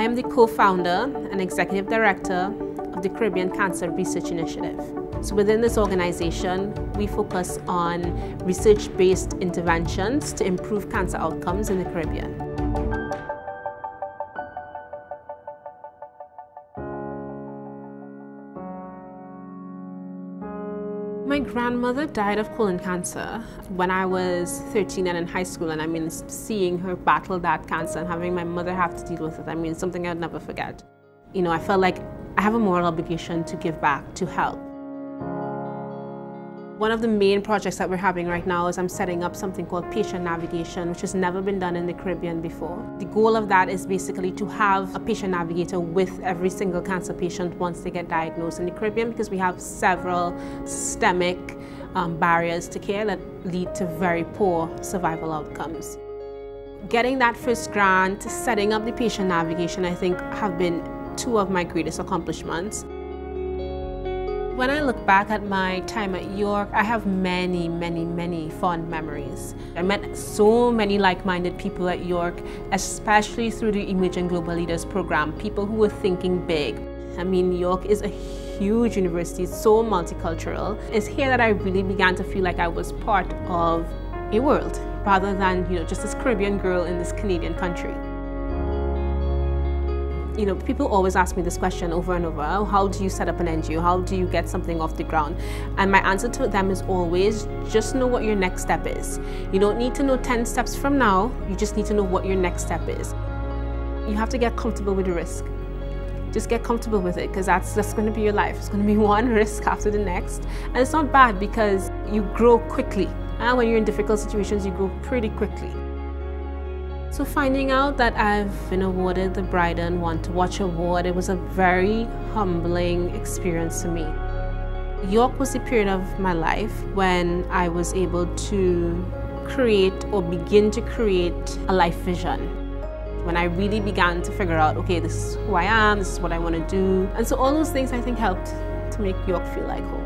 I am the co-founder and executive director of the Caribbean Cancer Research Initiative. So within this organization, we focus on research-based interventions to improve cancer outcomes in the Caribbean. My grandmother died of colon cancer when I was 13 and in high school, and I mean, seeing her battle that cancer and having my mother have to deal with it, I mean, something I'd never forget. You know, I felt like I have a moral obligation to give back, to help. One of the main projects that we're having right now is I'm setting up something called patient navigation, which has never been done in the Caribbean before. The goal of that is basically to have a patient navigator with every single cancer patient once they get diagnosed in the Caribbean, because we have several systemic barriers to care that lead to very poor survival outcomes. Getting that first grant, setting up the patient navigation, I think have been two of my greatest accomplishments. When I look back at my time at York, I have many fond memories. I met so many like-minded people at York, especially through the Emerging Global Leaders program, people who were thinking big. I mean, York is a huge university, it's so multicultural. It's here that I really began to feel like I was part of a world, rather than, you know, just this Caribbean girl in this Canadian country. You know, people always ask me this question over and over: how do you set up an NGO? How do you get something off the ground? And my answer to them is always, just know what your next step is. You don't need to know 10 steps from now, you just need to know what your next step is. You have to get comfortable with the risk. Just get comfortable with it, because that's going to be your life. It's going to be one risk after the next. And it's not bad, because you grow quickly. And when you're in difficult situations, you grow pretty quickly. So finding out that I've been awarded the Bryden Want to Watch Award, it was a very humbling experience to me. York was the period of my life when I was able to create or begin to create a life vision. When I really began to figure out, okay, this is who I am, this is what I want to do. And so all those things I think helped to make York feel like home.